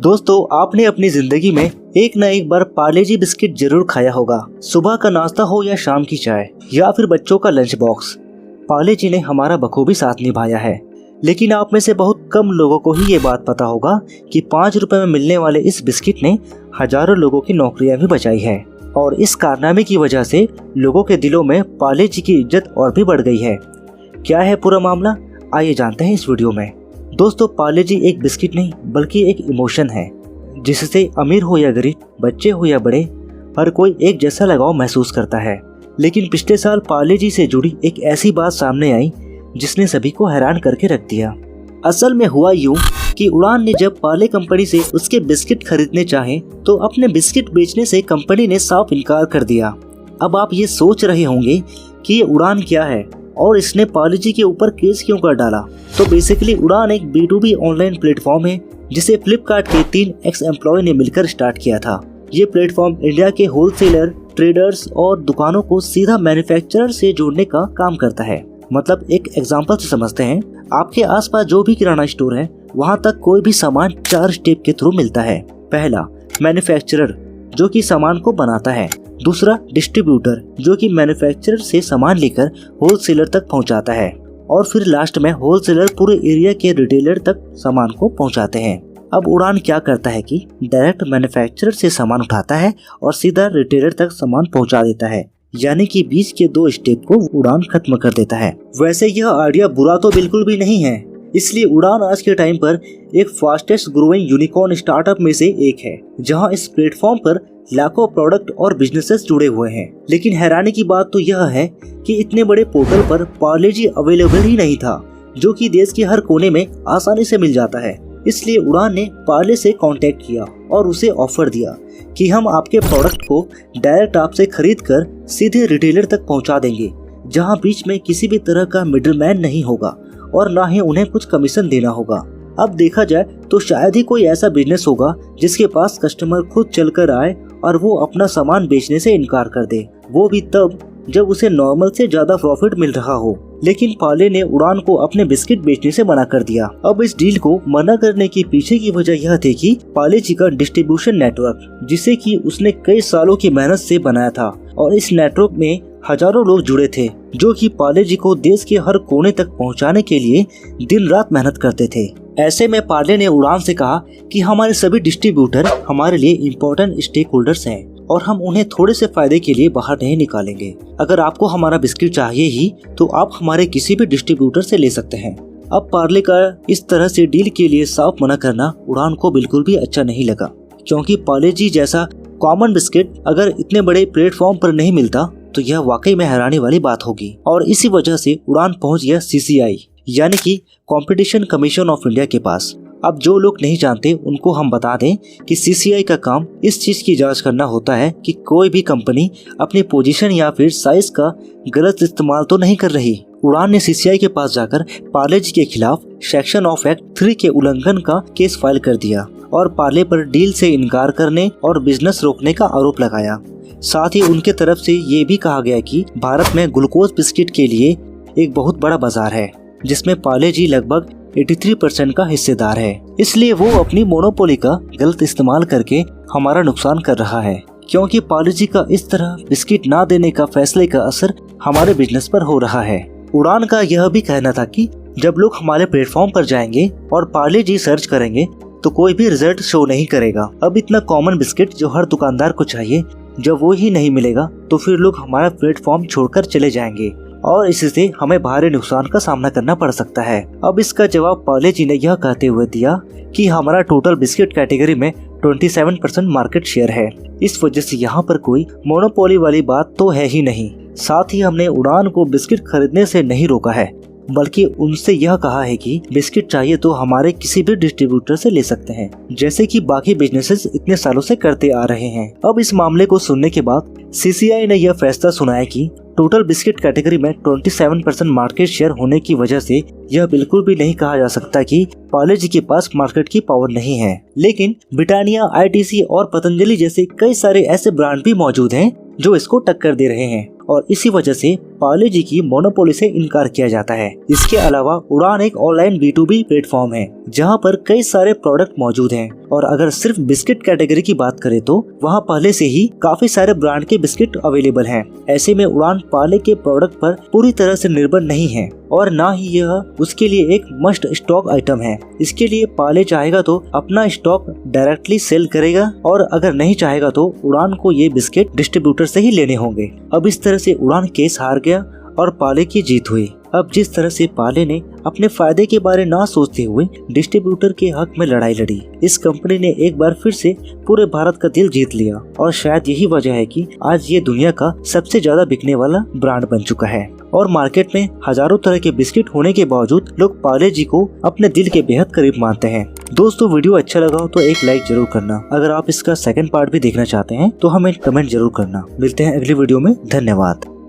दोस्तों, आपने अपनी जिंदगी में एक न एक बार पार्ले जी बिस्किट जरूर खाया होगा। सुबह का नाश्ता हो या शाम की चाय या फिर बच्चों का लंच बॉक्स, पार्ले जी ने हमारा बखूबी साथ निभाया है। लेकिन आप में से बहुत कम लोगों को ही ये बात पता होगा कि 5 रुपए में मिलने वाले इस बिस्किट ने हजारों लोगों की नौकरियां भी बचाई है। और इस कारनामे की वजह से लोगों के दिलों में पार्ले जी की इज्जत और भी बढ़ गई है। क्या है पूरा मामला, आइए जानते हैं इस वीडियो में। दोस्तों, पार्ले जी एक बिस्किट नहीं बल्कि एक इमोशन है, जिससे अमीर हो या गरीब, बच्चे हो या बड़े, हर कोई एक जैसा लगाव महसूस करता है। लेकिन पिछले साल पार्ले जी से जुड़ी एक ऐसी बात सामने आई जिसने सभी को हैरान करके रख दिया। असल में हुआ यूं कि उड़ान ने जब पार्ले कंपनी से उसके बिस्किट खरीदने चाहे तो अपने बिस्किट बेचने से कंपनी ने साफ इनकार कर दिया। अब आप ये सोच रहे होंगे कि ये उड़ान क्या है और इसने पार्ले जी के ऊपर केस क्यों कर डाला। तो बेसिकली उड़ान एक B2B ऑनलाइन प्लेटफॉर्म है जिसे फ्लिपकार्ट के 3 एक्स एम्प्लॉय ने मिलकर स्टार्ट किया था। ये प्लेटफॉर्म इंडिया के होलसेलर, ट्रेडर्स और दुकानों को सीधा मैन्युफैक्चरर से जोड़ने का काम करता है। मतलब एक एग्जांपल से समझते हैं, आपके आसपास जो भी किराना स्टोर है वहां तक कोई भी सामान 4 स्टेप के थ्रू मिलता है। पहला, मैन्युफैक्चरर जो कि सामान को बनाता है। दूसरा, डिस्ट्रीब्यूटर जो कि मैन्युफैक्चरर से सामान लेकर होलसेलर तक पहुंचाता है। और फिर लास्ट में होलसेलर पूरे एरिया के रिटेलर तक सामान को पहुंचाते हैं। अब उड़ान क्या करता है कि डायरेक्ट मैन्युफैक्चरर से सामान उठाता है और सीधा रिटेलर तक सामान पहुंचा देता है, यानी कि बीच के 2 स्टेप को उड़ान खत्म कर देता है। वैसे यह आइडिया बुरा तो बिल्कुल भी नहीं है, इसलिए उड़ान आज के टाइम पर एक फास्टेस्ट ग्रोइंग यूनिकॉर्न स्टार्टअप में से एक है, जहां इस प्लेटफॉर्म पर लाखों प्रोडक्ट और बिजनेसेस जुड़े हुए हैं। लेकिन हैरानी की बात तो यह है कि इतने बड़े पोर्टल पर पार्ले जी अवेलेबल ही नहीं था, जो कि देश के हर कोने में आसानी से मिल जाता है। इसलिए उड़ान ने पार्ले से कांटेक्ट किया और उसे ऑफर दिया कि हम आपके प्रोडक्ट को डायरेक्ट आपसे खरीद कर सीधे रिटेलर तक पहुंचा देंगे, जहां बीच में किसी भी तरह का मिडलमैन नहीं होगा और ना ही उन्हें कुछ कमीशन देना होगा। अब देखा जाए तो शायद ही कोई ऐसा बिजनेस होगा जिसके पास कस्टमर खुद चलकर आए और वो अपना सामान बेचने से इनकार कर दे, वो भी तब जब उसे नॉर्मल से ज्यादा प्रॉफिट मिल रहा हो। लेकिन पार्ले ने उड़ान को अपने बिस्किट बेचने से मना कर दिया। अब इस डील को मना करने के पीछे की वजह यह थी कि पार्ले जी का डिस्ट्रीब्यूशन नेटवर्क, जिसे कि उसने कई सालों की मेहनत से बनाया था, और इस नेटवर्क में हजारों लोग जुड़े थे जो कि पार्ले जी को देश के हर कोने तक पहुंचाने के लिए दिन रात मेहनत करते थे। ऐसे में पार्ले ने उड़ान से कहा कि हमारे सभी डिस्ट्रीब्यूटर हमारे लिए इम्पोर्टेंट स्टेक होल्डर्स हैं और हम उन्हें थोड़े से फायदे के लिए बाहर नहीं निकालेंगे। अगर आपको हमारा बिस्किट चाहिए ही तो आप हमारे किसी भी डिस्ट्रीब्यूटर से ले सकते हैं। अब पार्ले का इस तरह से डील के लिए साफ मना करना उड़ान को बिल्कुल भी अच्छा नहीं लगा, क्योंकि पार्ले जी जैसा कॉमन बिस्किट अगर इतने बड़े प्लेटफॉर्म पर नहीं मिलता तो यह वाकई में हैरानी वाली बात होगी। और इसी वजह से उड़ान पहुंच गया CCI यानी कि कंपटीशन कमीशन ऑफ इंडिया के पास। अब जो लोग नहीं जानते उनको हम बता दें कि CCI का काम इस चीज की जांच करना होता है कि कोई भी कंपनी अपनी पोजीशन या फिर साइज का गलत इस्तेमाल तो नहीं कर रही। उड़ान ने CCI के पास जाकर पार्ले जी के खिलाफ सेक्शन ऑफ एक्ट 3 के उल्लंघन का केस फाइल कर दिया और पार्ले पर डील से इनकार करने और बिजनेस रोकने का आरोप लगाया। साथ ही उनके तरफ से ये भी कहा गया कि भारत में ग्लूकोज बिस्किट के लिए एक बहुत बड़ा बाजार है, जिसमें पार्ले जी लगभग 83% का हिस्सेदार है। इसलिए वो अपनी मोनोपोली का गलत इस्तेमाल करके हमारा नुकसान कर रहा है, क्योंकि पार्ले जी का इस तरह बिस्किट ना देने का फैसले का असर हमारे बिजनेस पर हो रहा है। उड़ान का यह भी कहना था कि जब लोग हमारे प्लेटफॉर्म पर जाएंगे और पार्ले जी सर्च करेंगे तो कोई भी रिजल्ट शो नहीं करेगा। अब इतना कॉमन बिस्किट जो हर दुकानदार को चाहिए, जब वो ही नहीं मिलेगा तो फिर लोग हमारा प्लेटफॉर्म छोड़कर चले जाएंगे और इससे हमें भारी नुकसान का सामना करना पड़ सकता है। अब इसका जवाब पार्ले जी ने यह कहते हुए दिया कि हमारा टोटल बिस्किट कैटेगरी में 27% मार्केट शेयर है, इस वजह से यहाँ पर कोई मोनोपोली वाली बात तो है ही नहीं। साथ ही हमने उड़ान को बिस्किट खरीदने से नहीं रोका है, बल्कि उनसे यह कहा है कि बिस्किट चाहिए तो हमारे किसी भी डिस्ट्रीब्यूटर से ले सकते हैं, जैसे कि बाकी बिजनेसेस इतने सालों से करते आ रहे हैं। अब इस मामले को सुनने के बाद CCI ने यह फैसला सुनाया कि टोटल बिस्किट कैटेगरी में 27% मार्केट शेयर होने की वजह से यह बिल्कुल भी नहीं कहा जा सकता कि पार्ले जी के पास मार्केट की पावर नहीं है। लेकिन ब्रिटानिया, ITC और पतंजलि जैसे कई सारे ऐसे ब्रांड भी मौजूद हैं जो इसको टक्कर दे रहे हैं और इसी वजह से पार्ले जी की मोनोपोली से इनकार किया जाता है। इसके अलावा उड़ान एक ऑनलाइन B2B प्लेटफॉर्म है जहां पर कई सारे प्रोडक्ट मौजूद हैं और अगर सिर्फ बिस्किट कैटेगरी की बात करें तो वहां पहले से ही काफी सारे ब्रांड के बिस्किट अवेलेबल हैं। ऐसे में उड़ान पार्ले के प्रोडक्ट पर पूरी तरह से निर्भर नहीं है और ना ही यह उसके लिए एक मस्ट स्टॉक आइटम है। इसके लिए पार्ले चाहेगा तो अपना स्टॉक डायरेक्टली सेल करेगा और अगर नहीं चाहेगा तो उड़ान को ये बिस्किट डिस्ट्रीब्यूटर से ही लेने होंगे। अब इस तरह से उड़ान केस हार गया और पार्ले की जीत हुई। अब जिस तरह से पार्ले ने अपने फायदे के बारे ना सोचते हुए डिस्ट्रीब्यूटर के हक में लड़ाई लड़ी, इस कंपनी ने एक बार फिर से पूरे भारत का दिल जीत लिया और शायद यही वजह है कि आज ये दुनिया का सबसे ज्यादा बिकने वाला ब्रांड बन चुका है और मार्केट में हजारों तरह के बिस्किट होने के बावजूद लोग पार्ले जी को अपने दिल के बेहद करीब मानते हैं। दोस्तों, वीडियो अच्छा लगा हो तो एक लाइक जरूर करना। अगर आप इसका सेकंड पार्ट भी देखना चाहते हैं तो हमें कमेंट जरूर करना। मिलते हैं अगली वीडियो में। धन्यवाद।